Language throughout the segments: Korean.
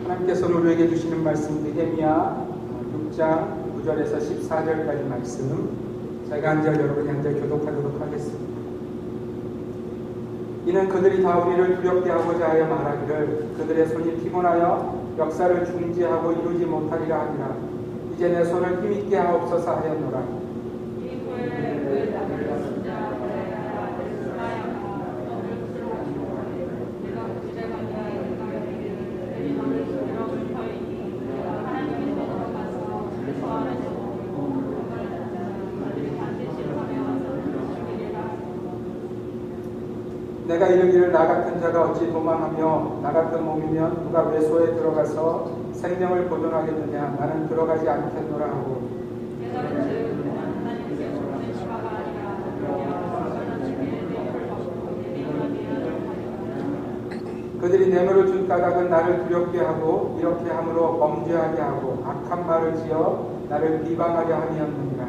하나님께서 우리에게 주시는 말씀 느헤미야 6장 9절에서 14절까지 말씀 제가 한 절 여러분이 한 절 교독하도록 하겠습니다. 이는 그들이 다 우리를 두렵게 하고자 하여 말하기를 그들의 손이 피곤하여 역사를 중지하고 이루지 못하리라 하니라. 이제 내 손을 힘있게 하옵소서 하였노라. 내가 이르기를 나 같은 자가 어찌 도망하며 나 같은 몸이면 누가 외소에 들어가서 생명을 보존하겠느냐. 나는 들어가지 않겠노라 하고 그들이 내물을 준 까닭은 나를 두렵게 하고 이렇게 함으로 범죄하게 하고 악한 말을 지어 나를 비방하려 함이었느니라.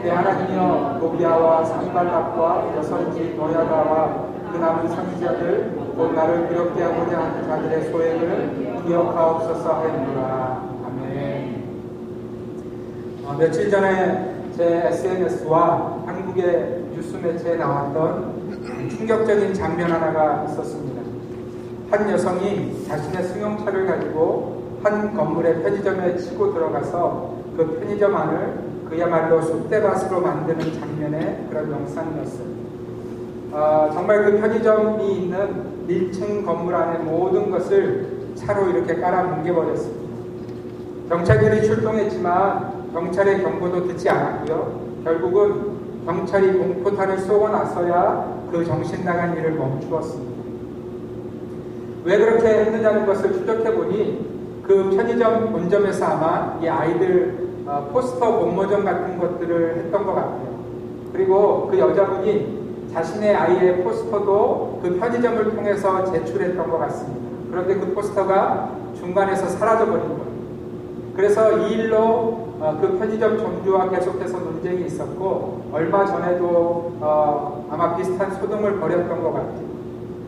내 하나님이여 도비아와 산발락과 여선지 노야가와 그 남은 선지자들 곧 나를 두렵게 하고자 하는 자들의 소행을 기억하옵소서 하였노라. 아멘. 며칠 전에 제 SNS와 한국의 뉴스 매체에 나왔던 충격적인 장면 하나가 있었습니다. 한 여성이 자신의 승용차를 가지고 한 건물의 편의점에 치고 들어가서 그 편의점 안을 그야말로 쑥대밭으로 만드는 장면의 그런 영상이었어요. 정말 그 편의점이 있는 1층 건물 안의 모든 것을 차로 이렇게 깔아 뭉개버렸습니다. 경찰들이 출동했지만 경찰의 경고도 듣지 않았고요. 결국은 경찰이 공포탄을 쏘고 나서야 그 정신나간 일을 멈추었습니다. 왜 그렇게 했느냐는 것을 추적해보니 그 편의점 본점에서 아마 이 아이들 포스터 공모전 같은 것들을 했던 것 같아요. 그리고 그 여자분이 자신의 아이의 포스터도 그 편의점을 통해서 제출했던 것 같습니다. 그런데 그 포스터가 중간에서 사라져버린 거예요. 그래서 이 일로 그 편의점 점주와 계속해서 논쟁이 있었고 얼마 전에도 아마 비슷한 소동을 벌였던 것 같아요.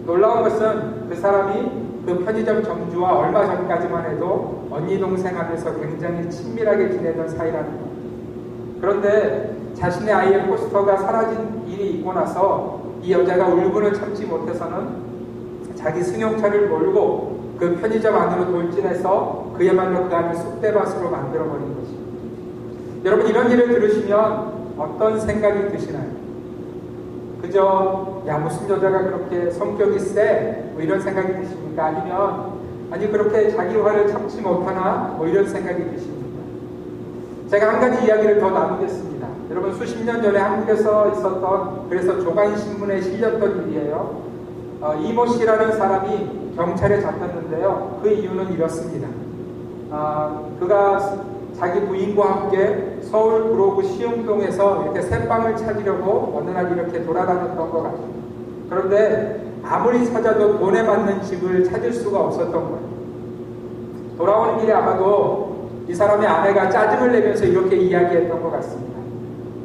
놀라운 것은 그 사람이 그 편의점 점주와 얼마 전까지만 해도 언니 동생 하면서 굉장히 친밀하게 지내던 사이라는 것. 그런데 자신의 아이의 포스터가 사라진 일이 있고 나서 이 여자가 울분을 참지 못해서는 자기 승용차를 몰고 그 편의점 안으로 돌진해서 그야말로 그 안을 쑥대밭으로 만들어버린 것입니다. 여러분 이런 일을 들으시면 어떤 생각이 드시나요? 그저 야 무슨 여자가 그렇게 성격이 세? 뭐 이런 생각이 드십니까? 아니면 아니 그렇게 자기 화를 참지 못하나? 뭐 이런 생각이 드십니까? 제가 한 가지 이야기를 더 나누겠습니다. 여러분 수십 년 전에 한국에서 있었던 그래서 조간신문에 실렸던 일이에요. 이모 씨라는 사람이 경찰에 잡혔는데요. 그 이유는 이렇습니다. 그가 자기 부인과 함께 서울 구로구 시흥동에서 이렇게 새빵을 찾으려고 어느 날 이렇게 돌아다녔던 것 같아요. 그런데 아무리 찾아도 돈에 맞는 집을 찾을 수가 없었던 거예요. 돌아오는 길에 아마도 이 사람의 아내가 짜증을 내면서 이렇게 이야기했던 것 같습니다.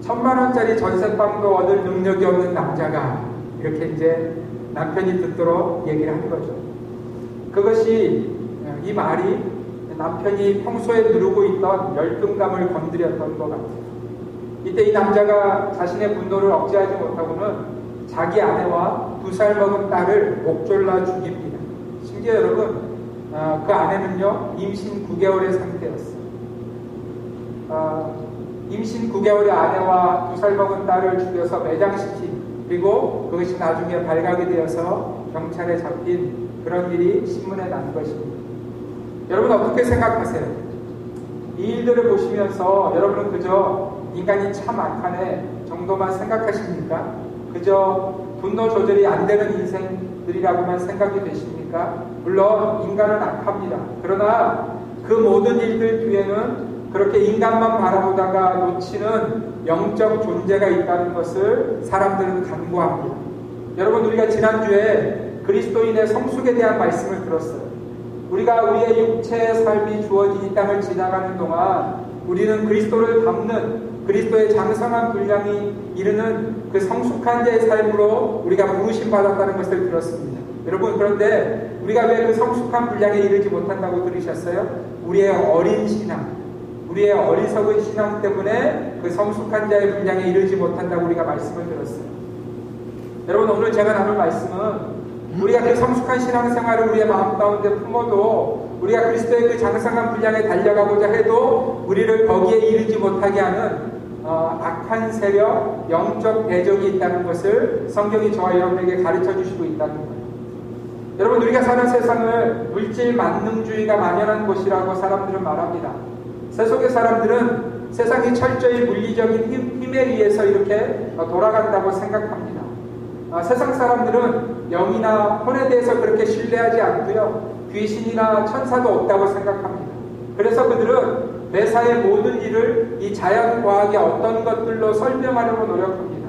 1,000만 원짜리 전세방도 얻을 능력이 없는 남자가 이렇게 이제 남편이 듣도록 얘기를 한 거죠. 그것이 이 말이 남편이 평소에 누르고 있던 열등감을 건드렸던 것 같아요. 이때 이 남자가 자신의 분노를 억제하지 못하고는 자기 아내와 2살 먹은 딸을 목졸라 죽입니다. 심지어 여러분 그 아내는요 임신 9개월의 상태였어요. 임신 9개월의 아내와 2살 먹은 딸을 죽여서 매장시킨 그리고 그것이 나중에 발각이 되어서 경찰에 잡힌 그런 일이 신문에 난 것입니다. 여러분 어떻게 생각하세요? 이 일들을 보시면서 여러분은 그저 인간이 참 악하네 정도만 생각하십니까? 그저 분노 조절이 안 되는 인생들이라고만 생각이 되십니까? 물론 인간은 악합니다. 그러나 그 모든 일들 뒤에는 그렇게 인간만 바라보다가 놓치는 영적 존재가 있다는 것을 사람들은 간구합니다. 여러분 우리가 지난주에 그리스도인의 성숙에 대한 말씀을 들었어요. 우리가 우리의 육체의 삶이 주어진 이 땅을 지나가는 동안 우리는 그리스도를 닮는 그리스도의 장성한 분량이 이르는 그 성숙한 자의 삶으로 우리가 부르심 받았다는 것을 들었습니다. 여러분, 그런데 우리가 왜 그 성숙한 분량에 이르지 못한다고 들으셨어요? 우리의 어린 신앙, 우리의 어리석은 신앙 때문에 그 성숙한 자의 분량에 이르지 못한다고 우리가 말씀을 들었어요. 여러분, 오늘 제가 나눌 말씀은 우리가 그 성숙한 신앙생활을 우리의 마음 가운데 품어도 우리가 그리스도의 그 장성한 분량에 달려가고자 해도 우리를 거기에 이르지 못하게 하는 악한 세력, 영적 대적이 있다는 것을 성경이 저와 여러분에게 가르쳐 주시고 있다는 거예요. 여러분, 우리가 사는 세상을 물질 만능주의가 만연한 곳이라고 사람들은 말합니다. 세속의 사람들은 세상이 철저히 물리적인 힘에 의해서 이렇게 돌아간다고 생각합니다. 세상 사람들은 영이나 혼에 대해서 그렇게 신뢰하지 않고요, 귀신이나 천사도 없다고 생각합니다. 그래서 그들은 매사의 모든 일을 이 자연과학의 어떤 것들로 설명하려고 노력합니다.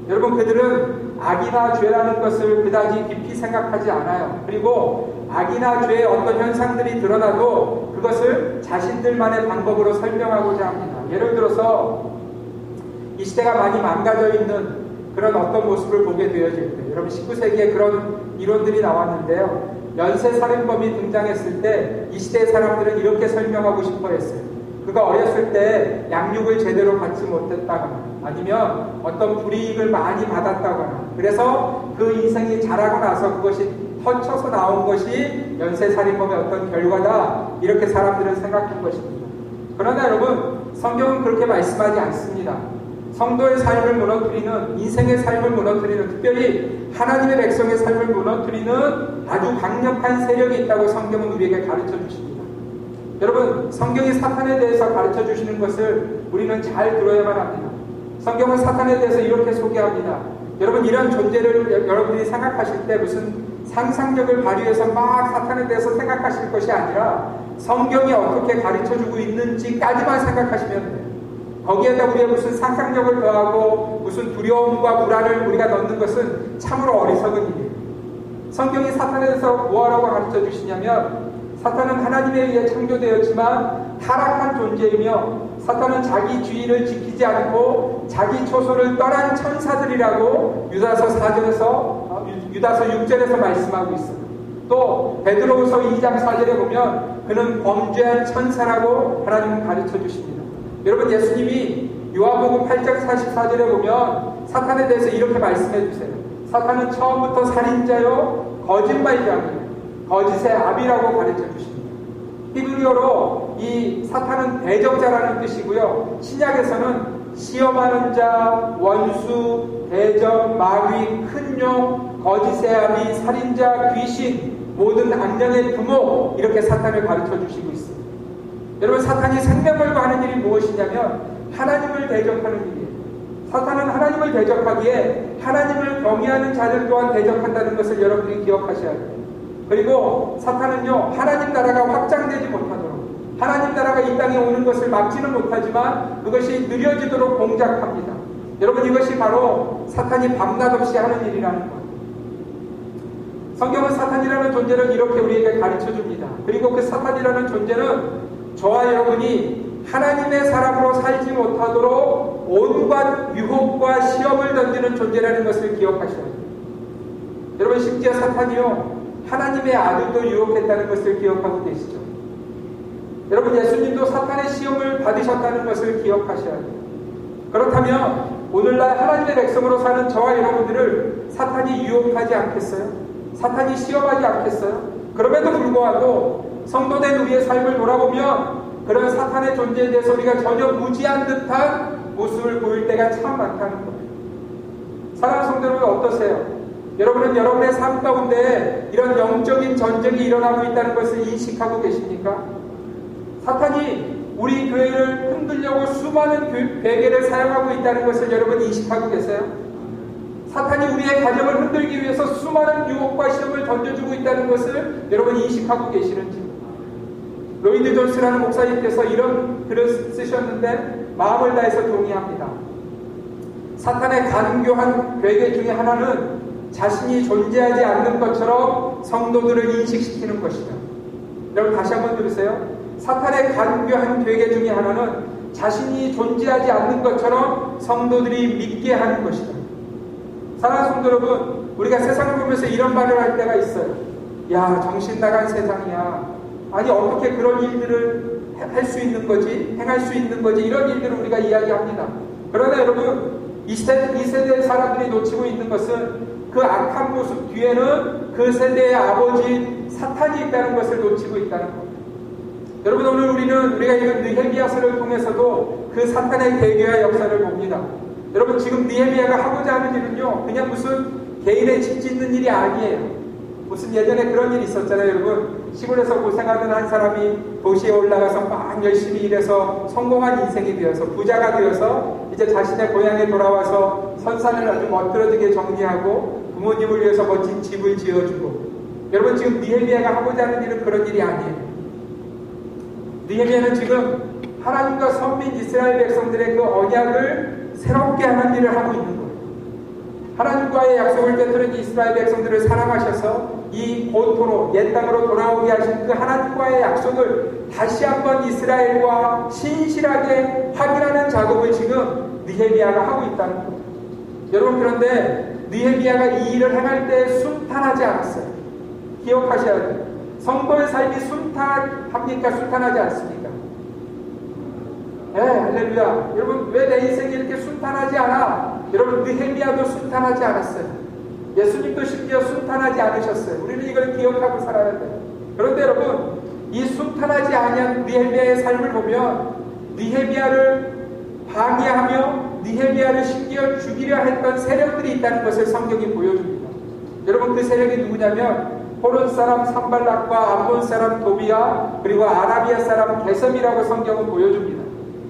여러분, 그들은 악이나 죄라는 것을 그다지 깊이 생각하지 않아요. 그리고 악이나 죄의 어떤 현상들이 드러나도 그것을 자신들만의 방법으로 설명하고자 합니다. 예를 들어서 이 시대가 많이 망가져 있는 그런 어떤 모습을 보게 되어질 때, 여러분 19세기에 그런 이론들이 나왔는데요, 연쇄살인범이 등장했을 때 이 시대의 사람들은 이렇게 설명하고 싶어 했어요. 그가 어렸을 때 양육을 제대로 받지 못했다거나 아니면 어떤 불이익을 많이 받았다거나, 그래서 그 인생이 자라고 나서 그것이 터쳐서 나온 것이 연쇄살인범의 어떤 결과다, 이렇게 사람들은 생각한 것입니다. 그러나 여러분, 성경은 그렇게 말씀하지 않습니다. 성도의 삶을 무너뜨리는, 인생의 삶을 무너뜨리는, 특별히 하나님의 백성의 삶을 무너뜨리는 아주 강력한 세력이 있다고 성경은 우리에게 가르쳐 주십니다. 여러분, 성경이 사탄에 대해서 가르쳐 주시는 것을 우리는 잘 들어야만 합니다. 성경은 사탄에 대해서 이렇게 소개합니다. 여러분, 이런 존재를 여러분이 생각하실 때 무슨 상상력을 발휘해서 막 사탄에 대해서 생각하실 것이 아니라 성경이 어떻게 가르쳐 주고 있는지까지만 생각하시면 돼요. 거기에다 우리의 무슨 상상력을 더하고 무슨 두려움과 불안을 우리가 넣는 것은 참으로 어리석은 일이에요. 성경이 사탄에 대해서 뭐하라고 가르쳐 주시냐면, 사탄은 하나님에 의해 창조되었지만 타락한 존재이며 사탄은 자기 주의를 지키지 않고 자기 초소를 떠난 천사들이라고 유다서 6절에서 말씀하고 있어요. 또 베드로후서 2장 4절에 보면 그는 범죄한 천사라고 하나님은 가르쳐 주십니다. 여러분, 예수님이 요한복음 8장 44절에 보면 사탄에 대해서 이렇게 말씀해 주세요. 사탄은 처음부터 살인자요 거짓말장이요 거짓의 아비라고 가르쳐 주십니다. 히브리어로 이 사탄은 대적자라는 뜻이고요, 신약에서는 시험하는 자, 원수, 대적, 마귀, 큰 용, 거짓의 아비, 살인자, 귀신, 모든 악령의 부모, 이렇게 사탄을 가르쳐 주시고 있습니다. 여러분, 사탄이 생명을 구하는 일이 무엇이냐면 하나님을 대적하는 일이에요. 사탄은 하나님을 대적하기에 하나님을 경외하는 자들 또한 대적한다는 것을 여러분들이 기억하셔야 돼요. 그리고 사탄은요, 하나님 나라가 확장되지 못하도록, 하나님 나라가 이 땅에 오는 것을 막지는 못하지만 그것이 느려지도록 공작합니다. 여러분, 이것이 바로 사탄이 밤낮 없이 하는 일이라는 거예요. 성경은 사탄이라는 존재를 이렇게 우리에게 가르쳐 줍니다. 그리고 그 사탄이라는 존재는 저와 여러분이 하나님의 사람으로 살지 못하도록 온갖 유혹과 시험을 던지는 존재라는 것을 기억하셔야 돼요. 여러분, 심지어 사탄이요, 하나님의 아들도 유혹했다는 것을 기억하고 계시죠? 여러분, 예수님도 사탄의 시험을 받으셨다는 것을 기억하셔야 돼요. 그렇다면 오늘날 하나님의 백성으로 사는 저와 여러분들을 사탄이 유혹하지 않겠어요? 사탄이 시험하지 않겠어요? 그럼에도 불구하고 성도된 우리의 삶을 돌아보면 그런 사탄의 존재에 대해서 우리가 전혀 무지한 듯한 모습을 보일 때가 참 많다는 거예요. 사랑하는 성도 여러분, 어떠세요? 여러분은 여러분의 삶 가운데 이런 영적인 전쟁이 일어나고 있다는 것을 인식하고 계십니까? 사탄이 우리 교회를 흔들려고 수많은 베개를 사용하고 있다는 것을 여러분 인식하고 계세요? 사탄이 우리의 가정을 흔들기 위해서 수많은 유혹과 시험을 던져주고 있다는 것을 여러분 인식하고 계시는지? 로이드 존스라는 목사님께서 이런 글을 쓰셨는데 마음을 다해서 동의합니다. 사탄의 간교한 괴계 중에 하나는 자신이 존재하지 않는 것처럼 성도들을 인식시키는 것이다. 여러분, 다시 한번 들으세요. 사탄의 간교한 괴계 중에 하나는 자신이 존재하지 않는 것처럼 성도들이 믿게 하는 것이다. 사랑하는 성도 여러분, 우리가 세상을 보면서 이런 말을 할 때가 있어요. 야, 정신 나간 세상이야. 아니, 어떻게 그런 일들을 할 수 있는 거지? 행할 수 있는 거지? 이런 일들을 우리가 이야기합니다. 그러나 여러분, 이 세대의 사람들이 놓치고 있는 것은 그 악한 모습 뒤에는 그 세대의 아버지 사탄이 있다는 것을 놓치고 있다는 겁니다. 여러분, 오늘 우리가 읽은 느헤미야서를 통해서도 그 사탄의 대교와 역사를 봅니다. 여러분, 지금 느헤미야가 하고자 하는 일은요, 그냥 무슨 개인의 집 짓는 일이 아니에요. 무슨 예전에 그런 일이 있었잖아요. 여러분, 시골에서 고생하는 한 사람이 도시에 올라가서 막 열심히 일해서 성공한 인생이 되어서 부자가 되어서 이제 자신의 고향에 돌아와서 선산을 아주 멋들어지게 정리하고 부모님을 위해서 멋진 집을 지어주고. 여러분, 지금 느헤미야가 하고자 하는 일은 그런 일이 아니에요. 느헤미야는 지금 하나님과 선민 이스라엘 백성들의 그 언약을 새롭게 하는 일을 하고 있는 거예요. 하나님과의 약속을 깨뜨린 이스라엘 백성들을 사랑하셔서 이 본토로, 옛 땅으로 돌아오게 하신 그 하나님과의 약속을 다시 한번 이스라엘과 신실하게 확인하는 작업을 지금 느헤미야가 하고 있다는 겁니다. 여러분, 그런데 느헤미야가 이 일을 행할 때 순탄하지 않았어요. 기억하셔야 돼요. 성도의 삶이 순탄합니까? 순탄하지 않습니까? 네, 할렐루야. 여러분, 왜 내 인생이 이렇게 순탄하지 않아? 여러분, 느헤미야도 순탄하지 않았어요. 예수님도 심지어 순탄하지 않으셨어요. 우리는 이걸 기억하고 살아야 돼요. 그런데 여러분, 이 순탄하지 아니한 느헤미야의 삶을 보면 느헤미야를 방해하며 느헤미야를 심지어 죽이려 했던 세력들이 있다는 것을 성경이 보여줍니다. 여러분, 그 세력이 누구냐면 호론 사람 산발락과 암몬 사람 도비야, 그리고 아라비아 사람 게셈이라고 성경은 보여줍니다.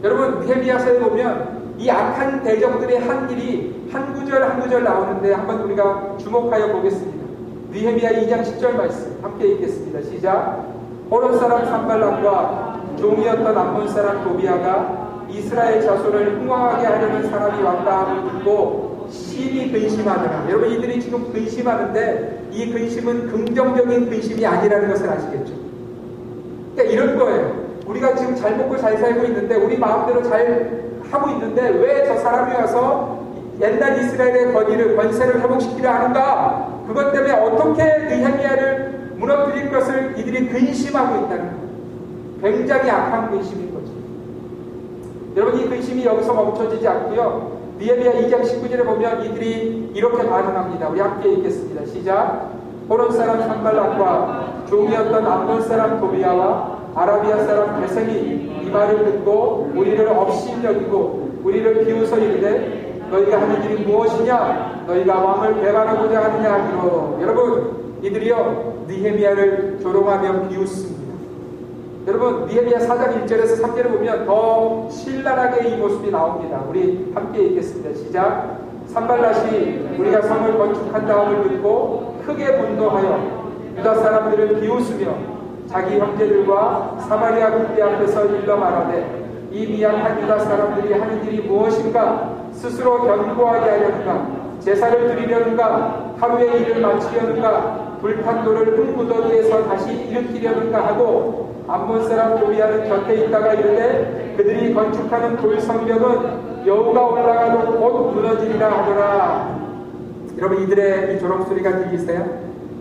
여러분, 느헤미야서에 보면 이 악한 대적들의 한 일이 한 구절 한 구절 나오는데 한번 우리가 주목하여 보겠습니다. 느헤미야 2장 10절 말씀 함께 읽겠습니다. 시작. 호론 사람 산발락과 종이었던 암몬 사람 도비야가 이스라엘 자손을 흥왕하게 하려는 사람이 왔다 함을 듣고 심히 근심하더라. 여러분, 이들이 지금 근심하는데 이 근심은 긍정적인 근심이 아니라는 것을 아시겠죠? 그러니까 이런 거예요. 우리가 지금 잘 먹고 잘 살고 있는데, 우리 마음대로 잘 하고 있는데 왜 저 사람이 와서 옛날 이스라엘의 권세를 회복시키려 하는가? 그것 때문에 어떻게 느헤미야를 무너뜨릴 것을 이들이 근심하고 있다는 거예요. 굉장히 악한 근심인 거죠. 여러분, 이 근심이 여기서 멈춰지지 않고요, 느헤미야 2장 19절에 보면 이들이 이렇게 반응합니다. 우리 함께 읽겠습니다. 시작. 호론 사람 산발락과 종이었던 암몬 사람 도비야와 아라비아 사람 게셈이 이 말을 듣고 우리를 업신여기고 우리를 비웃어 이르되 너희가 하는 일이 무엇이냐? 너희가 왕을 배반하고자 하느냐 하기로. 여러분, 이들이요 느헤미야를 조롱하며 비웃습니다. 여러분, 느헤미야 4장 1절에서 3절을 보면 더 신랄하게 이 모습이 나옵니다. 우리 함께 읽겠습니다. 시작. 산발랏이 우리가 성을 건축한 다음을 듣고 크게 분노하여 유다 사람들을 비웃으며 자기 형제들과 사마리아 군대 앞에서 일러 말하되 이 미약한 유다 사람들이 하는 일이 무엇인가? 스스로 견고하게 하려는가? 제사를 드리려는가? 하루의 일을 마치려는가? 불탄 돌을 흙무더기에서 다시 일으키려는가 하고 암몬 사람 도비야는 곁에 있다가 이르되 그들이 건축하는 돌 성벽은 여우가 올라가도 곧 무너지리라 하더라. 여러분, 이들의 이 조롱소리가 들리세요?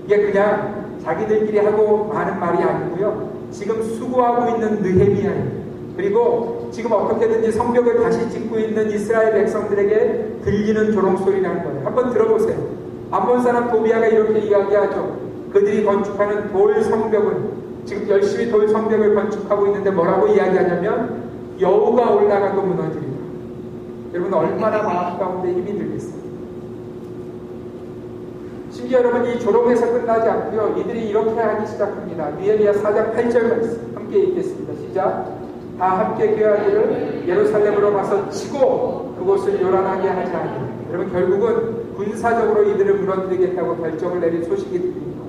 이게 그냥 자기들끼리 하고 많은 말이 아니고요, 지금 수고하고 있는 느헤미야예요. 그리고 지금 어떻게든지 성벽을 다시 짓고 있는 이스라엘 백성들에게 들리는 조롱소리라는 거예요. 한번 들어보세요. 암몬 사람 도비야가 이렇게 이야기하죠. 그들이 건축하는 돌 성벽은, 지금 열심히 돌 성벽을 건축하고 있는데 뭐라고 이야기하냐면 여우가 올라가도 무너지리라. 여러분, 얼마나 마음 가운데 힘이 들겠어요. 심지어 여러분, 이 조롱에서 끝나지 않고요, 이들이 이렇게 하기 시작합니다. 느헤미야 4장 8절 말씀 함께 읽겠습니다. 시작. 다 함께 교회하기를 예루살렘으로 가서 치고 그곳을 요란하게 하지 않으리라. 여러분, 결국은 군사적으로 이들을 무너뜨리겠다고 결정을 내린 소식이 들립니다.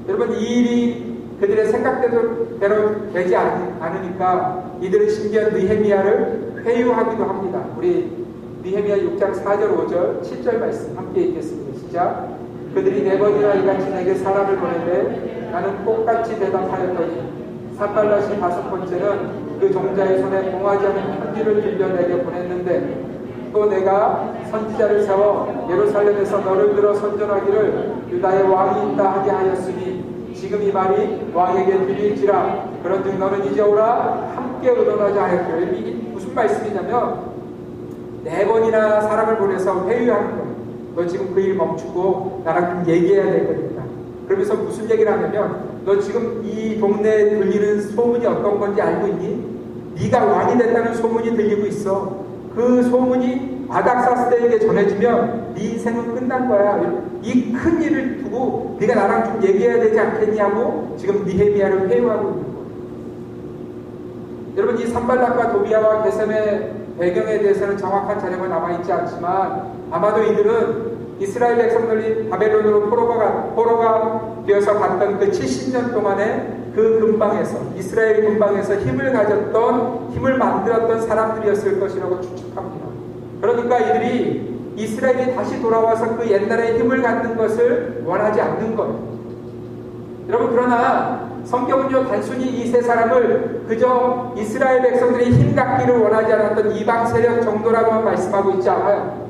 여러분, 이 일이 그들의 생각대로 되지 않으니까 이들은 심지어 느헤미야를 회유하기도 합니다. 우리 느헤미야 6장 4절 5절 7절 말씀 함께 읽겠습니다. 시작. 그들이 네 번이나 이같이 내게 사람을 보내되 나는 똑같이 대답하였더니 산발랏이 다섯 번째는 그 종자의 손에 봉하지 않은 편지를 들려 내게 보냈는데 또 내가 선지자를 세워 예루살렘에서 너를 들어 선전하기를 유다의 왕이 있다 하게 하였으니 지금 이 말이 왕에게 들릴지라. 그런즉 너는 이제 오라 함께 의논하자 하였기를. 이게 무슨 말씀이냐면 4번이나 사람을 보내서 회유하는 거예요. 너 지금 그 일 멈추고 나랑 좀 얘기해야 될 거니까. 그러면서 무슨 얘기를 하냐면 너 지금 이 동네에 들리는 소문이 어떤 건지 알고 있니? 네가 왕이 됐다는 소문이 들리고 있어. 그 소문이 아닥사스다에게 전해지면 네 인생은 끝난 거야. 이 큰 일을 두고 네가 나랑 좀 얘기해야 되지 않겠냐고 지금 느헤미야를 회유하고 있는 거예요. 여러분, 이 산발락과 도비아와 게셈의 배경에 대해서는 정확한 자료가 남아있지 않지만 아마도 이들은 이스라엘 백성들이 바벨론으로 포로가 되어서 갔던 그 70년 동안에 그 근방에서, 이스라엘 근방에서 힘을 만들었던 사람들이었을 것이라고 추측합니다. 그러니까 이들이 이스라엘이 다시 돌아와서 그 옛날의 힘을 갖는 것을 원하지 않는 거예요. 여러분, 그러나 성경은요, 단순히 이 세 사람을 그저 이스라엘 백성들이 힘 갖기를 원하지 않았던 이방 세력 정도라고만 말씀하고 있지 않아요.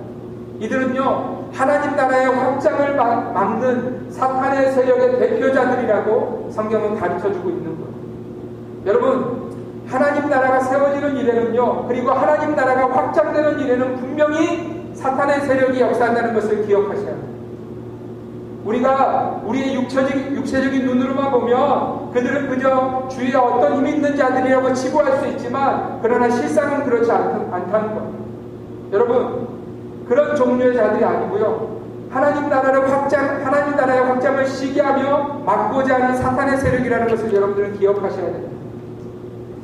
이들은요, 하나님 나라의 확장을 막는 사탄의 세력의 대표자들이라고 성경은 가르쳐주고 있는 거예요. 여러분, 하나님 나라가 세워지는 일에는요, 그리고 하나님 나라가 확장되는 일에는 분명히 사탄의 세력이 역사한다는 것을 기억하셔야 합니다. 우리가 우리의 육체적인 눈으로만 보면 그들은 그저 주위에 어떤 힘이 있는 자들이라고 치부할 수 있지만 그러나 실상은 그렇지 않다는 거예요. 여러분, 그런 종류의 자들이 아니고요, 하나님 나라의 확장을 시기하며 막고자 하는 사탄의 세력이라는 것을 여러분들은 기억하셔야 됩니다.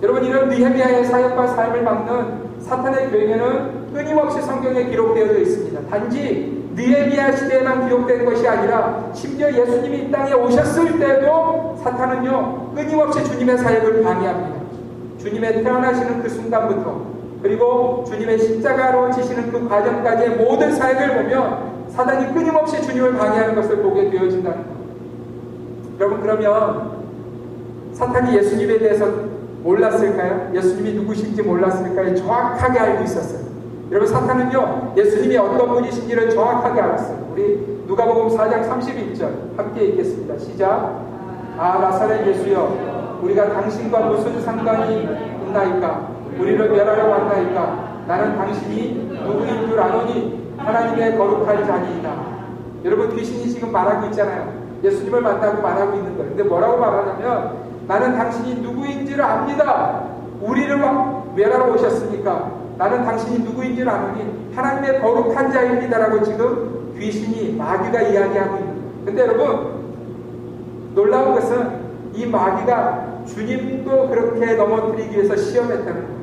여러분, 이런 느헤미야의 사역과 삶을 막는 사탄의 계획에는 끊임없이 성경에 기록되어 있습니다. 단지 느헤미야 시대에만 기록된 것이 아니라 심지어 예수님이 이 땅에 오셨을 때도 사탄은요, 끊임없이 주님의 사역을 방해합니다. 주님의 태어나시는 그 순간부터 그리고 주님의 십자가로 지시는 그 과정까지의 모든 사역을 보면 사단이 끊임없이 주님을 방해하는 것을 보게 되어진다는 겁니다. 여러분, 그러면 사탄이 예수님에 대해서 몰랐을까요? 예수님이 누구신지 몰랐을까요? 정확하게 알고 있었어요. 여러분, 사탄은요, 예수님이 어떤 분이신지를 정확하게 알았어요. 우리 누가복음 4장 31절 함께 읽겠습니다. 시작. 아, 나사렛 예수여, 우리가 당신과 무슨 상관이 있나이까? 우리를 멸하러 왔나이까? 나는 당신이 누구인 줄 아노니 하나님의 거룩한 자니이다. 여러분, 귀신이 지금 말하고 있잖아요. 예수님을 만나고 말하고 있는 거예요. 근데 뭐라고 말하냐면 나는 당신이 누구인지를 압니다. 우리를 멸하러 오셨으니까 나는 당신이 누구인지를 아노니 하나님의 거룩한 자입니다라고 지금 귀신이, 마귀가 이야기하고 있는 거예요. 근데 여러분, 놀라운 것은 이 마귀가 주님도 그렇게 넘어뜨리기 위해서 시험했다는 거예요.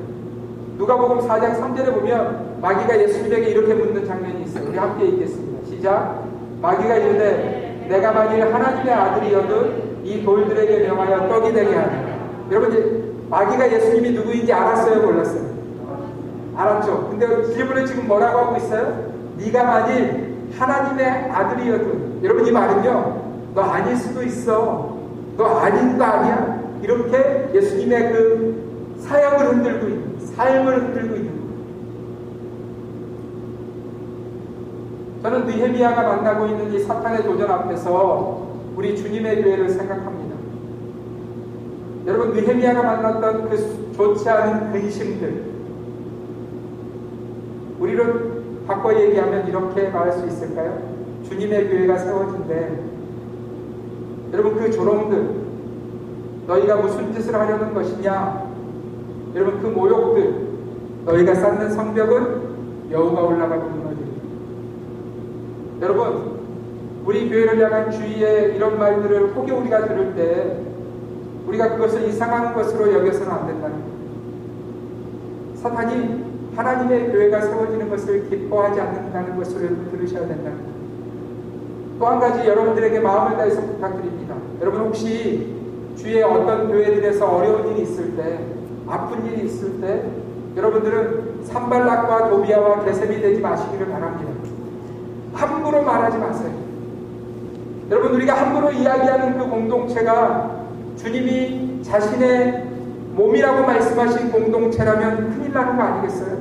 누가복음 4장 3절에 보면 마귀가 예수님에게 이렇게 묻는 장면이 있어요. 우리 함께 읽겠습니다. 시작. 마귀가 이르되 내가 만일 하나님의 아들이어도 이 돌들에게 명하여 떡이 되게 하리라. 여러분, 이제 마귀가 예수님이 누구인지 알았어요, 몰랐어요? 알았죠. 근데 질문을 지금 뭐라고 하고 있어요? 네가 만일 하나님의 아들이어도, 여러분, 이 말은요, 너 아닐 수도 있어, 너 아닌 거 아니야, 이렇게 예수님의 그 사역을 흔들고 있는, 삶을 흔들고 있는 거예요. 저는 느헤미야가 만나고 있는 이 사탄의 도전 앞에서 우리 주님의 교회를 생각합니다. 여러분, 느헤미야가 만났던 그 좋지 않은 근심들, 우리로 바꿔 얘기하면 이렇게 말할 수 있을까요? 주님의 교회가 세워진데, 여러분, 그 조롱들, 너희가 무슨 짓을 하려는 것이냐, 여러분, 그 모욕들, 너희가 쌓는 성벽은 여우가 올라가고 무너집니다. 여러분, 우리 교회를 향한 주위의 이런 말들을 혹여 우리가 들을 때 우리가 그것을 이상한 것으로 여겨서는 안 된다는 거예요. 사탄이 하나님의 교회가 세워지는 것을 기뻐하지 않는다는 것을 들으셔야 된다는 거예요. 또 한 가지 여러분들에게 마음을 다해서 부탁드립니다. 여러분, 혹시 주위에 어떤 교회들에서 어려운 일이 있을 때, 아픈 일이 있을 때 여러분들은 산발락과 도비아와 게셈이 되지 마시기를 바랍니다. 함부로 말하지 마세요. 여러분, 우리가 함부로 이야기하는 그 공동체가 주님이 자신의 몸이라고 말씀하신 공동체라면 큰일 나는 거 아니겠어요?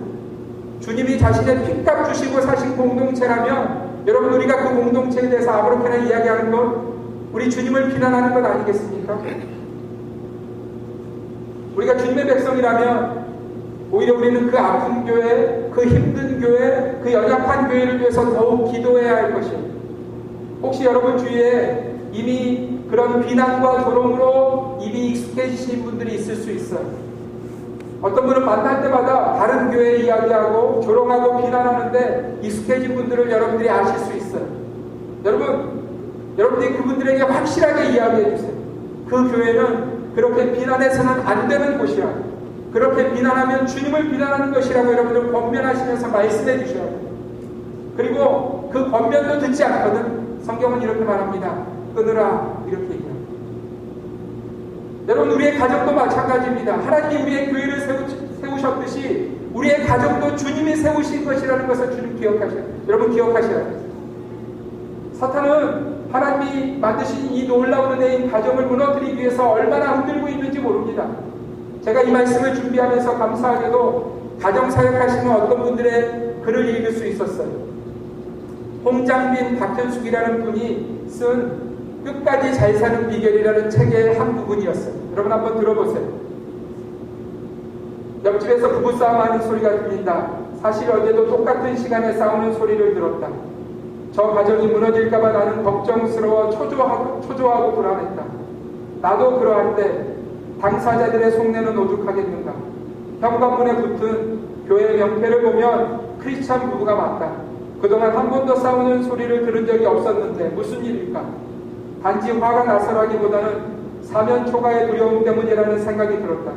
주님이 자신의 핏값 주시고 사신 공동체라면 여러분 우리가 그 공동체에 대해서 아무렇게나 이야기하는 것, 우리 주님을 비난하는 것 아니겠습니까? 우리가 주님의 백성이라면 오히려 우리는 그 아픈 교회, 그 힘든 교회, 그 연약한 교회를 위해서 더욱 기도해야 할 것이에요. 혹시 여러분 주위에 이미 그런 비난과 조롱으로 이미 익숙해지신 분들이 있을 수 있어요. 어떤 분은 만날 때마다 다른 교회 이야기하고 조롱하고 비난하는데 익숙해진 분들을 여러분들이 아실 수 있어요. 여러분들이 그분들에게 확실하게 이야기해 주세요. 그 교회는 그렇게 비난해서는 안 되는 곳이라, 그렇게 비난하면 주님을 비난하는 것이라고 여러분들 권면하시면서 말씀해 주셔야 돼요. 그리고 그 권면도 듣지 않거든 성경은 이렇게 말합니다. 끊으라, 이렇게 얘기합니다. 여러분 우리의 가정도 마찬가지입니다. 하나님이 우리의 교회를 세우셨듯이 우리의 가정도 주님이 세우신 것이라는 것을 주님 여러분 기억하셔야 돼요. 사탄은 하나님이 만드신 이 놀라운 은혜인 가정을 무너뜨리기 위해서 얼마나 흔들고 있는지 모릅니다. 제가 이 말씀을 준비하면서 감사하게도 가정사역하시는 어떤 분들의 글을 읽을 수 있었어요. 홍장빈 박현숙이라는 분이 쓴 끝까지 잘 사는 비결이라는 책의 한 부분이었어요. 여러분 한번 들어보세요. 옆집에서 부부싸움 하는 소리가 들린다. 사실 어제도 똑같은 시간에 싸우는 소리를 들었다. 저 가정이 무너질까봐 나는 걱정스러워 초조하고 불안했다. 나도 그러한데 당사자들의 속내는 오죽하겠는가. 현관문에 붙은 교회 명패를 보면 크리스찬 부부가 맞다. 그동안 한 번도 싸우는 소리를 들은 적이 없었는데 무슨 일일까? 단지 화가 나서라기보다는 사면 초가의 두려움 때문이라는 생각이 들었다.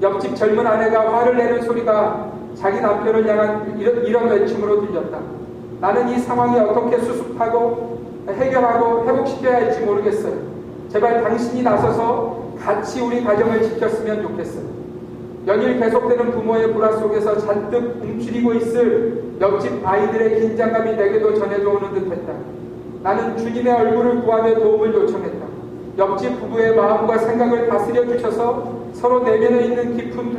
옆집 젊은 아내가 화를 내는 소리가 자기 남편을 향한 이런 외침으로 들렸다. 나는 이 상황이 어떻게 수습하고 해결하고 회복시켜야 할지 모르겠어요. 제발 당신이 나서서 같이 우리 가정을 지켰으면 좋겠어요. 연일 계속되는 부모의 불화 속에서 잔뜩 움츠리고 있을 옆집 아이들의 긴장감이 내게도 전해져 오는 듯했다. 나는 주님의 얼굴을 구하며 도움을 요청했다. 옆집 부부의 마음과 생각을 다스려 주셔서 서로 내면에 있는 깊은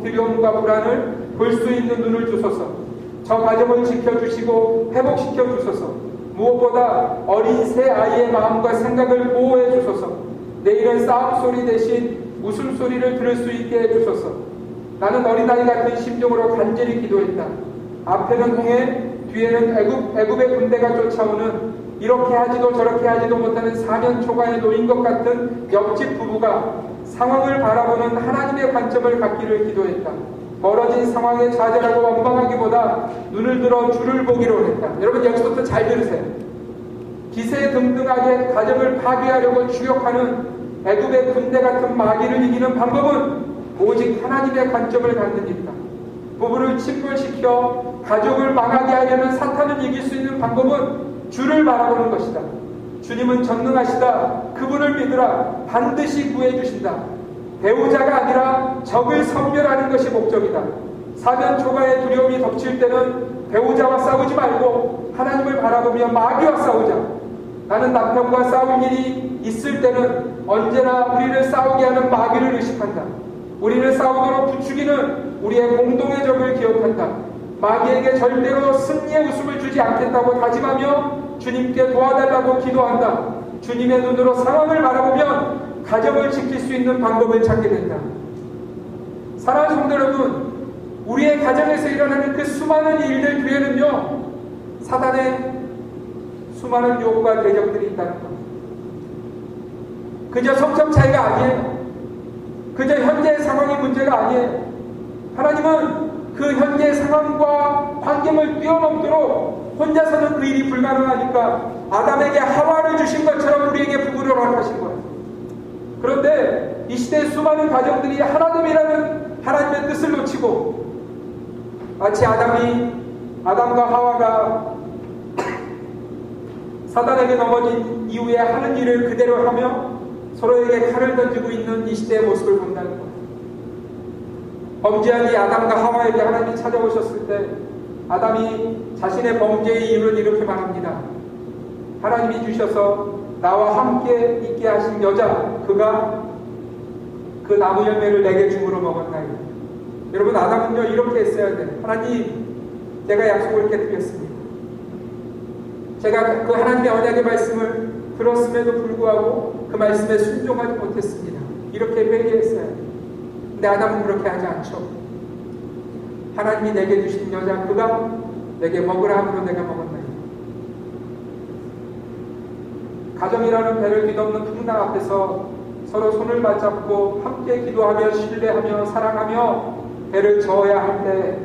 두려움과 불안을 볼 수 있는 눈을 주소서. 저 가정을 지켜주시고 회복시켜 주소서. 무엇보다 어린 새 아이의 마음과 생각을 보호해 주소서. 내일은 싸움 소리 대신 웃음소리를 들을 수 있게 해 주소서. 나는 어린아이 같은 심정으로 간절히 기도했다. 앞에는 홍해, 뒤에는 애굽의 군대가 쫓아오는 이렇게 하지도 저렇게 하지도 못하는 사면 초가에 놓인 것 같은 옆집 부부가 상황을 바라보는 하나님의 관점을 갖기를 기도했다. 벌어진 상황에 좌절하고 원망하기보다 눈을 들어 주를 보기로 했다. 여러분 여기서부터 잘 들으세요. 기세등등하게 가정을 파괴하려고 추격하는 애굽의 군대 같은 마귀를 이기는 방법은 오직 하나님의 관점을 갖는 일이다. 부부를 침몰시켜 가족을 망하게 하려는 사탄을 이길 수 있는 방법은 주를 바라보는 것이다. 주님은 전능하시다. 그분을 믿으라. 반드시 구해주신다. 배우자가 아니라 적을 섬멸하는 것이 목적이다. 사면 초가의 두려움이 덮칠 때는 배우자와 싸우지 말고 하나님을 바라보며 마귀와 싸우자. 나는 남편과 싸울 일이 있을 때는 언제나 우리를 싸우게 하는 마귀를 의식한다. 우리를 싸우도록 부추기는 우리의 공동의 적을 기억한다. 마귀에게 절대로 승리의 웃음을 주지 않겠다고 다짐하며 주님께 도와달라고 기도한다. 주님의 눈으로 상황을 바라보면 가정을 지킬 수 있는 방법을 찾게 된다. 사랑하는 성도 여러분, 우리의 가정에서 일어나는 그 수많은 일들 뒤에는요, 사단의 수많은 요구와 대적들이 있다는 것. 그저 성적 차이가 아니에요. 그저 현재의 상황이 문제가 아니에요. 하나님은 그 현재의 상황과 환경을 뛰어넘도록 혼자서는 그 일이 불가능하니까 아담에게 하와를 주신 것처럼 우리에게 부부를 허락하신 거예요. 그런데 이 시대의 수많은 가정들이 하나님이라는 하나님의 뜻을 놓치고 마치 아담과 하와가 사단에게 넘어진 이후에 하는 일을 그대로 하며 서로에게 칼을 던지고 있는 이 시대의 모습을 본다는 거예요. 범죄한 이 아담과 하와에게 하나님이 찾아오셨을 때 아담이 자신의 범죄의 이유를 이렇게 말합니다. 하나님이 주셔서 나와 함께 있게 하신 여자, 그가 그 나무 열매를 내게 줌으로 먹었나이다. 여러분, 아담은요 이렇게 했어야 돼요. 하나님, 제가 약속을 깨뜨렸습니다. 제가 그 하나님의 언약의 말씀을 들었음에도 불구하고 그 말씀에 순종하지 못했습니다. 이렇게 회개했어야 돼요. 근데 아담은 그렇게 하지 않죠. 하나님이 내게 주신 여자, 그가 내게 먹으라 함으로 내가 먹었나이다. 가정이라는 배를 뒤덮는 풍랑 앞에서 서로 손을 맞잡고 함께 기도하며 신뢰하며 사랑하며 배를 저어야 할 때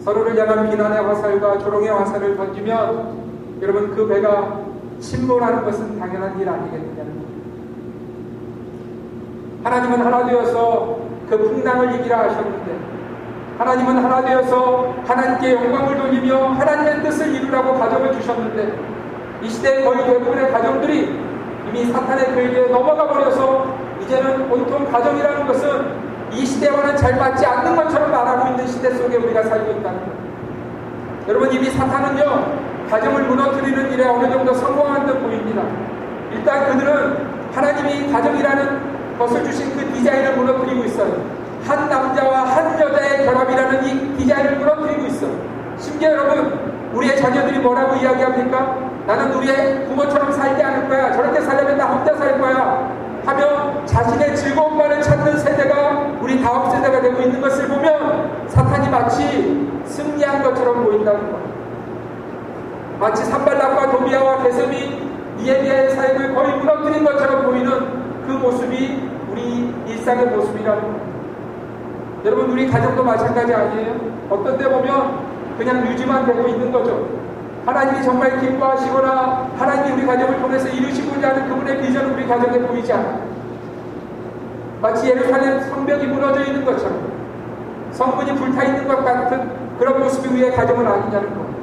서로를 향한 비난의 화살과 조롱의 화살을 던지면 여러분, 그 배가 침몰하는 것은 당연한 일 아니겠느냐는 거예요. 하나님은 하나 되어서 그 풍랑을 이기라 하셨는데, 하나님은 하나 되어서 하나님께 영광을 돌리며 하나님의 뜻을 이루라고 가정을 주셨는데, 이 시대의 거의 대부분의 가정들이 이미 사탄의 괴계에 넘어가 버려서 이제는 온통 가정이라는 것은 이 시대와는 잘 맞지 않는 것처럼 말하고 있는 시대 속에 우리가 살고 있다는 거예요. 여러분, 이미 사탄은요 가정을 무너뜨리는 일에 어느 정도 성공한 듯 보입니다. 일단 그들은 하나님이 가정이라는 것을 주신 그 디자인을 무너뜨리고 있어요. 한 남자와 한 여자의 결합이라는 이 디자인을 무너뜨리고 있어요. 심지어 여러분, 우리의 자녀들이 뭐라고 이야기합니까? 나는 우리의 부모처럼 살지 않을 거야. 저렇게 살려면 나 혼자 살 거야. 하며 자신의 즐거움만을 찾는 세대가 우리 다음 세대가 되고 있는 것을 보면 사탄이 마치 승리한 것처럼 보인다는 거예요. 마치 산발락과 도비아와 게셈이 니에미아의 사역을 거의 무너뜨린 것처럼 보이는 그 모습이 우리 일상의 모습이라는 거예요. 여러분, 우리 가정도 마찬가지 아니에요? 어떤 때 보면 그냥 유지만 되고 있는 거죠. 하나님이 정말 기뻐하시거나 하나님이 우리 가정을 통해서 이루시고자 하는 그분의 비전은 우리 가정에 보이지 않아요. 마치 예루살렘 성벽이 무너져 있는 것처럼, 성문이 불타있는 것 같은 그런 모습이 우리의 가정은 아니냐는 거예요.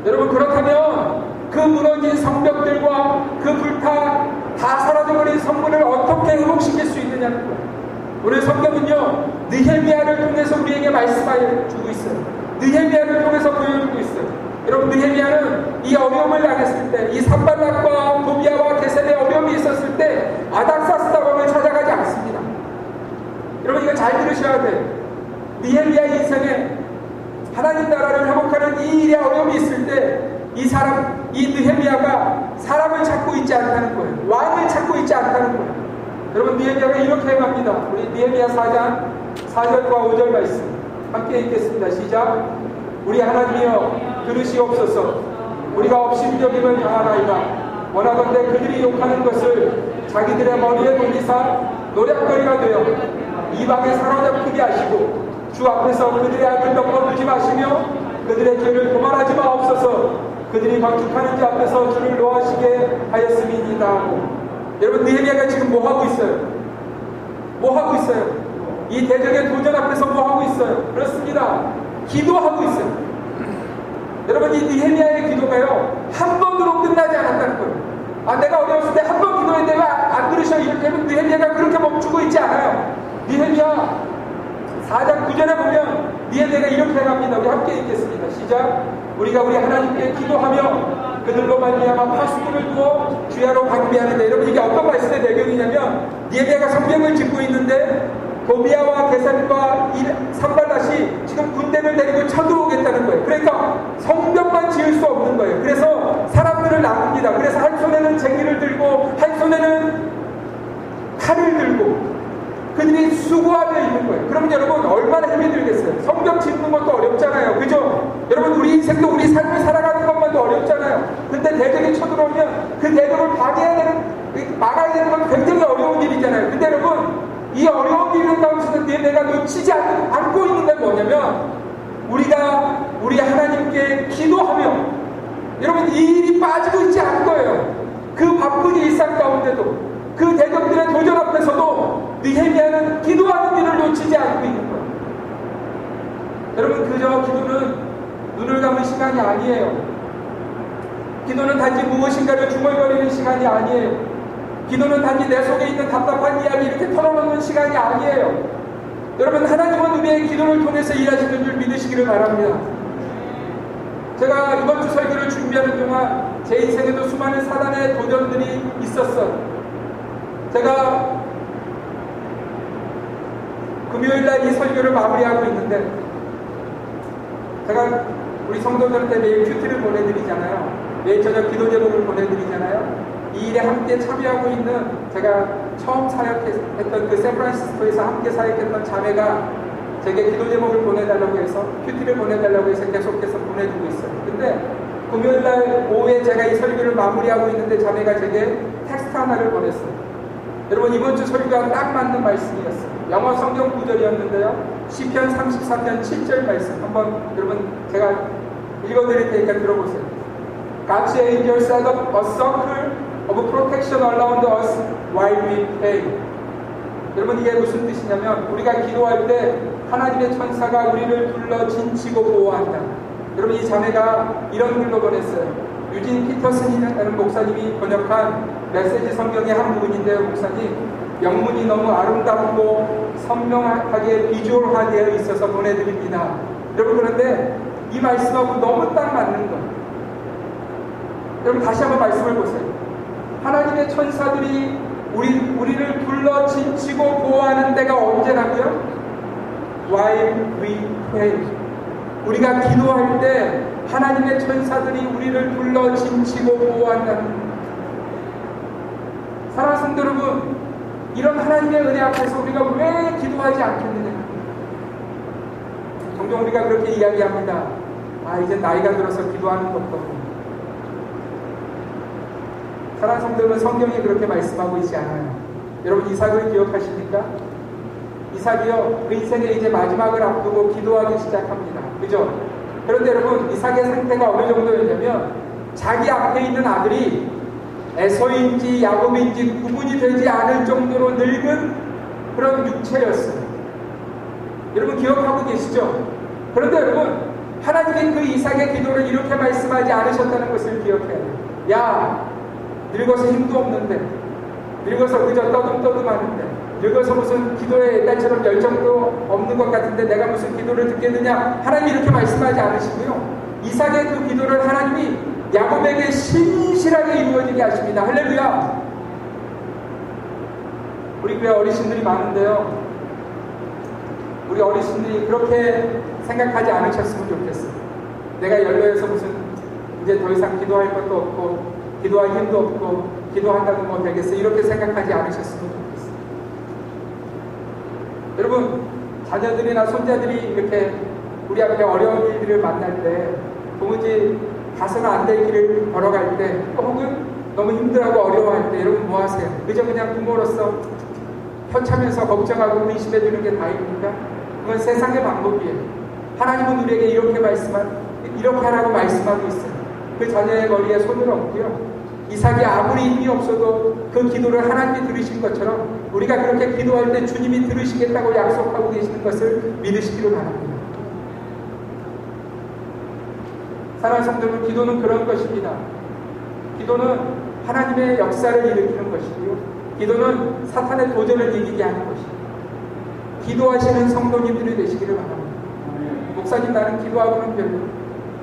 여러분, 그렇다면 그 무너진 성벽들과 그 불타 다 사라져버린 성문을 어떻게 회복시킬 수 있느냐는 거예요. 오늘 성경은요 느헤미야를 통해서 우리에게 말씀해 주고 있어요. 느헤미야를 통해서 보여주고 있어요. 여러분, 느헤미야는 이 어려움을 당했을 때, 이 산발락과 도비아와 게셈의 어려움이 있었을 때 아닥사스다왕을 찾아가지 않습니다. 여러분, 이거 잘 들으셔야 돼요. 느헤미야 인생에 하나님 나라를 회복하는 이 일의 어려움이 있을 때 이 느헤미야가 사람을 찾고 있지 않다는 거예요. 왕을 찾고 있지 않다는 거예요. 여러분, 느헤미야가 이렇게 행합니다. 우리 느헤미야 4장 4절과 5절 말씀 함께 읽겠습니다. 시작. 우리 하나님이여 들으시옵소서. 우리가 업신여김을 당하나이다. 원하건대 그들이 욕하는 것을 자기들의 머리에 돌리사 노략거리가 되어 이방에 사로잡히게 하시고 주 앞에서 그들의 악을 덮어두지 마시며 그들의 죄를 도말하지 마옵소서. 그들이 건축하는 자 앞에서 주를 노하시게 하였음이니이다 하고. 여러분, 느헤미야가 지금 뭐 하고 있어요? 뭐 하고 있어요? 이 대적의 도전 앞에서 뭐 하고 있어요? 그렇습니다. 기도하고 있어요. 여러분, 이 느헤미야의 기도가요 한 번으로 끝나지 않았다는 거예요. 내가 어려웠을 때 한 번 기도했는데 왜 안 들으셔? 이렇게 하면 느헤미야가 그렇게 멈추고 있지 않아요. 느헤미야 4장 9절에 보면 느헤미야가 이렇게 합니다. 우리 함께 읽겠습니다. 시작. 우리가 우리 하나님께 기도하며 그들로 말미암아 파수꾼을 두어 주야로 방비하는데, 여러분, 이게 어떤 말씀의 배경이냐면 느헤미야가 성벽을 짓고 있는데 도비아와 게셈과 산발랏이 지금 군대를 데리고 쳐들어오겠다는 거예요. 그러니까 성벽만 지을 수 없는 거예요. 그래서 사람들을 나눕니다. 그래서 한 손에는 쟁기를 들고 한 손에는 칼을 들고 그들이 수고하며 있는 거예요. 그럼 여러분, 얼마나 힘이 들겠어요? 성벽 짓는 것도 어렵잖아요. 그죠? 여러분, 우리 인생도 우리 삶을 살아가는 것만도 어렵잖아요. 근데 대적이 쳐들어오면 그 대적을 방해해야 되는, 막아야 되는 건 굉장히 어려운 일이잖아요. 근데 여러분, 이 어려운 일을 가운데서 내가 놓치지 않고 있는 게 뭐냐면 우리가 우리 하나님께 기도하며, 여러분, 이 일이 빠지고 있지 않을 거예요. 그 바쁜 일상 가운데도, 그 대적들의 도전 앞에서도 느헤미야는 기도하는 일을 놓치지 않고 있는 거예요. 여러분, 그저 기도는 눈을 감은 시간이 아니에요. 기도는 단지 무엇인가를 중얼거리는 시간이 아니에요. 기도는 단지 내 속에 있는 답답한 이야기 이렇게 털어놓는 시간이 아니에요. 여러분, 하나님은 우리의 기도를 통해서 일하시는 줄 믿으시기를 바랍니다. 제가 이번 주 설교를 준비하는 동안 제 인생에도 수많은 사단의 도전들이 있었어요. 제가 금요일날 이 설교를 마무리하고 있는데 제가 우리 성도들한테 매일 큐티를 보내드리잖아요. 매일 저녁 기도 제목을 보내드리잖아요. 이 일에 함께 참여하고 있는 제가 처음 사역했던 그 샌프란시스코에서 함께 사역했던 자매가 제게 기도 제목을 보내달라고 해서 큐티를 보내달라고 해서 계속해서 보내주고 있어요. 근데 금요일날 오후에 제가 이 설교를 마무리하고 있는데 자매가 제게 텍스트 하나를 보냈어요. 여러분 이번 주 설교가 딱 맞는 말씀이었어요. 영어 성경 구절이었는데요. 시편 33편 7절 말씀 한번 여러분 제가 읽어드릴 테니까 들어보세요. God's angels set up a circle of protection around us while we pray. 여러분 이게 무슨 뜻이냐면 우리가 기도할 때 하나님의 천사가 우리를 둘러 진치고 보호한다. 여러분 이 자매가 이런 글로 보냈어요. 유진 피터슨이라는 목사님이 번역한 메시지 성경의 한 부분인데요. 목사님 영문이 너무 아름답고 선명하게 비주얼화되어 있어서 보내드립니다. 여러분 그런데 이 말씀하고 너무 딱 맞는 거예요. 여러분 다시 한번 말씀을 보세요. 하나님의 천사들이 우리를 둘러 진치고 보호하는 때가 언제라고요? While we pray. 우리가 기도할 때 하나님의 천사들이 우리를 둘러 진치고 보호한다는. 사랑하는 성도 여러분, 이런 하나님의 은혜 앞에서 우리가 왜 기도하지 않겠느냐? 종종 우리가 그렇게 이야기합니다. 이제 나이가 들어서 기도하는 것도 없고. 사랑하는 성도 여러분, 성경이 그렇게 말씀하고 있지 않아요. 여러분 이삭을 기억하십니까? 이삭이요, 그 인생의 이제 마지막을 앞두고 기도하기 시작합니다. 그죠? 그런데 여러분 이삭의 상태가 어느 정도였냐면 자기 앞에 있는 아들이 에서인지 야곱인지 구분이 되지 않을 정도로 늙은 그런 육체였어요. 여러분 기억하고 계시죠? 그런데 여러분 하나님이 그 이삭의 기도를 이렇게 말씀하지 않으셨다는 것을 기억해야 돼요. 야, 늙어서 힘도 없는데, 늙어서 그저 떠듬떠듬하는데, 늙어서 무슨 기도에 옛날처럼 열정도 없는 것 같은데 내가 무슨 기도를 듣겠느냐? 하나님이 이렇게 말씀하지 않으시고요. 이삭의 그 기도를 하나님이 야곱에게 신실하게 이루어지게 하십니다. 할렐루야! 우리 교회 어르신들이 많은데요. 우리 어르신들이 그렇게 생각하지 않으셨으면 좋겠어요. 내가 연로해서 무슨 이제 더 이상 기도할 것도 없고 기도할 힘도 없고 기도한다고 뭐 되겠어, 이렇게 생각하지 않으셨으면 좋겠어요. 여러분 자녀들이나 손자들이 이렇게 우리 앞에 어려운 일들을 만날 때 도무지 가서는 안 될 길을 걸어갈 때 혹은 너무 힘들어하고 어려워할 때 여러분 뭐 하세요? 그저 그냥 부모로서 혀차면서 걱정하고 의심해 주는 게 다입니까? 그건 세상의 방법이에요. 하나님은 우리에게 이렇게 하라고 말씀하고 있어요. 그 자녀의 머리에 손을 얹고요. 이삭이 아무리 힘이 없어도 그 기도를 하나님이 들으신 것처럼 우리가 그렇게 기도할 때 주님이 들으시겠다고 약속하고 계시는 것을 믿으시기를 바랍니다. 사랑하는 성도 여러분, 기도는 그런 것입니다. 기도는 하나님의 역사를 일으키는 것이고요. 기도는 사탄의 도전을 이기게 하는 것입니다. 기도하시는 성도님들이 되시기를 바랍니다. 목사님 나는 기도하고는 별로,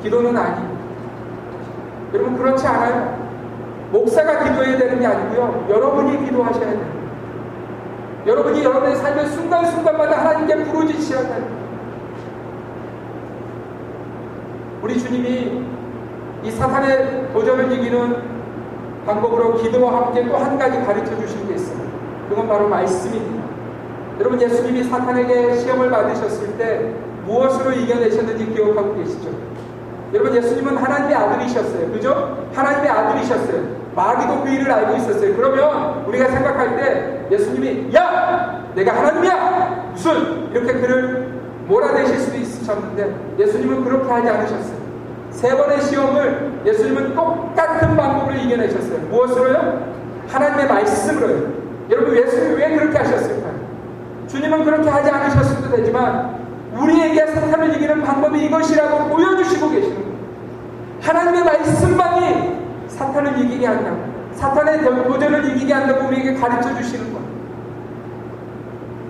기도는 아니에요. 여러분 그렇지 않아요. 목사가 기도해야 되는 게 아니고요. 여러분이 기도하셔야 돼요. 여러분이 여러분의 삶의 순간순간마다 하나님께 부르짖으셔야 돼요. 우리 주님이 이 사탄의 도전을 이기는 방법으로 기도와 함께 또 한 가지 가르쳐 주신 게 있어요. 그건 바로 말씀입니다. 여러분 예수님이 사탄에게 시험을 받으셨을 때 무엇으로 이겨내셨는지 기억하고 계시죠? 여러분 예수님은 하나님의 아들이셨어요. 그죠? 하나님의 아들이셨어요. 마귀도 그 일을 알고 있었어요. 그러면 우리가 생각할 때 예수님이 야! 내가 하나님이야! 무슨! 이렇게 그를 몰아내실 수도 있으셨는데 예수님은 그렇게 하지 않으셨어요. 3번의 시험을 예수님은 똑같은 방법으로 이겨내셨어요. 무엇으로요? 하나님의 말씀으로요. 여러분 예수님이 왜 그렇게 하셨을까요? 주님은 그렇게 하지 않으셨어도 되지만 우리에게 사탄을 이기는 방법이 이것이라고 보여주시고 계시는 거예요. 하나님의 말씀만이 사탄을 이기게 한다고, 사탄의 도전을 이기게 한다고 우리에게 가르쳐 주시는 거예요.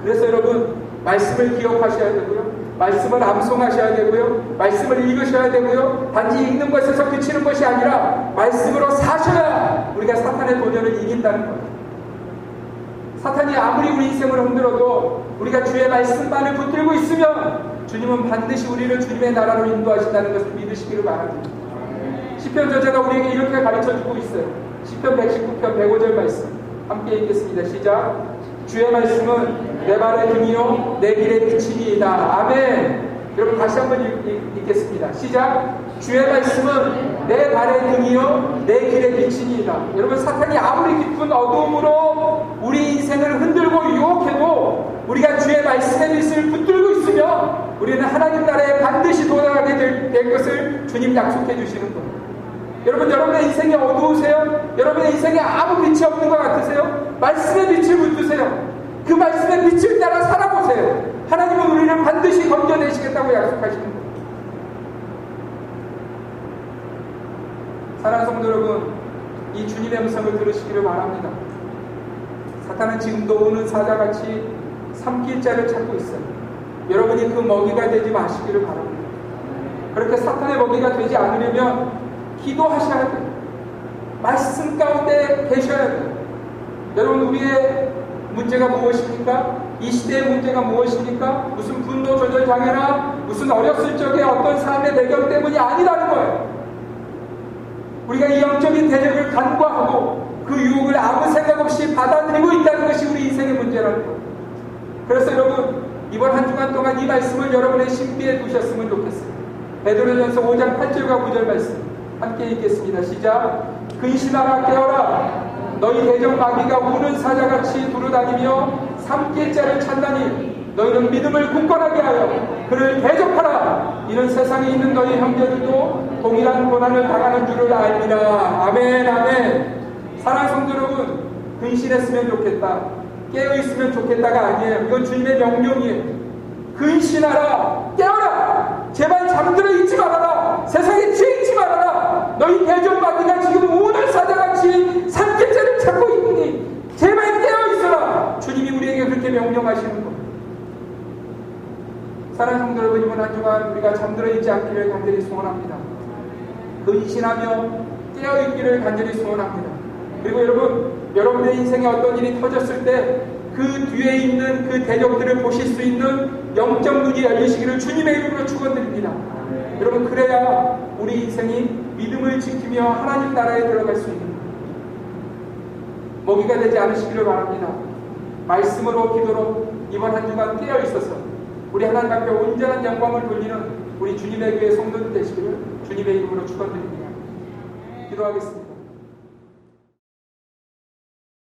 그래서 여러분 말씀을 기억하셔야 되고요, 말씀을 암송하셔야 되고요, 말씀을 읽으셔야 되고요, 단지 읽는 것에서 그치는 것이 아니라 말씀으로 사셔야 우리가 사탄의 도전을 이긴다는 거예요. 사탄이 아무리 우리 인생을 흔들어도 우리가 주의 말씀만을 붙들고 있으면 주님은 반드시 우리를 주님의 나라로 인도하신다는 것을 믿으시기를 바랍니다. 시편 저자가 우리에게 이렇게 가르쳐주고 있어요. 시편 119편 105절 말씀 함께 읽겠습니다. 시작. 주의 말씀은 내 발의 등이요 내 길의 빛이니이다. 아멘. 여러분 다시 한번 읽겠습니다. 시작. 주의 말씀은 내 발의 등이요 내 길의 빛이니이다. 여러분 사탄이 아무리 깊은 어두움으로 우리 인생을 흔들고 유혹해도 우리가 주의 말씀의 빛을 붙들고 있으면 우리는 하나님 나라에 반드시 도달하게 될 것을 주님 약속해 주시는 거예요. 여러분, 여러분의 인생이 어두우세요? 여러분의 인생에 아무 빛이 없는 것 같으세요? 말씀의 빛을 붙드세요. 그 말씀의 빛을 따라 살아보세요. 하나님은 우리를 반드시 건져내시겠다고 약속하시는 거예요. 사랑하는 성도 여러분, 이 주님의 음성을 들으시기를 바랍니다. 사탄은 지금도 우는 사자같이 삼킬 자를 찾고 있어요. 여러분이 그 먹이가 되지 마시기를 바랍니다. 그렇게 사탄의 먹이가 되지 않으려면 기도하셔야 돼요. 말씀 가운데 계셔야 돼요. 여러분, 우리의 문제가 무엇입니까? 이 시대의 문제가 무엇입니까? 무슨 분노 조절 장애나 무슨 어렸을 적에 어떤 삶의 배경 때문이 아니라는 거예요. 우리가 이 영적인 대적을 간과하고 그 유혹을 아무 생각 없이 받아들이고 있다는 것이 우리 인생의 문제라는 거예요. 그래서 여러분, 이번 한 주간 동안 이 말씀을 여러분의 심비에 두셨으면 좋겠어요. 베드로전서 5장 8절과 9절 말씀 함께 읽겠습니다. 시작. 근신하라 깨어라. 너희 대적 마귀가 우는 사자같이 두루다니며 삼킬 자를 찾나니 너희는 믿음을 굳건하게 하여 그를 대적하라. 이는 세상에 있는 너희 형제들도 동일한 고난을 당하는 줄을 알미라. 아멘 아멘. 사랑하는 성도 여러분, 근신했으면 좋겠다, 깨어있으면 좋겠다가 아니에요. 이건 주님의 명령이에요. 근신하라, 깨어라. 제발 잠들어 있지 말아라. 세상에 취해 있지 말아라. 너희 대적 마귀가 지금 우는 사자같이 삼킬 자를 찾고 있니 제발 깨어 있어라. 주님이 우리에게 그렇게 명령하시는 겁니다. 사랑하는 성도 여러분, 이번 한 주간 우리가 잠들어 있지 않기를 간절히 소원합니다. 근신하며 깨어 있기를 간절히 소원합니다. 그리고 여러분, 여러분의 인생에 어떤 일이 터졌을 때 그 뒤에 있는 그 대적들을 보실 수 있는 영적 눈이 열리시기를 주님의 이름으로 축원드립니다. 여러분, 그래야 우리 인생이 믿음을 지키며 하나님 나라에 들어갈 수 있는 거예요. 먹이가 되지 않으시기를 바랍니다. 말씀으로 기도로 이번 한 주간 깨어 있어서 우리 하나님 앞에 온전한 영광을 돌리는 우리 주님의 교회 성도들 되시기를 주님의 이름으로 축원드립니다. 기도하겠습니다.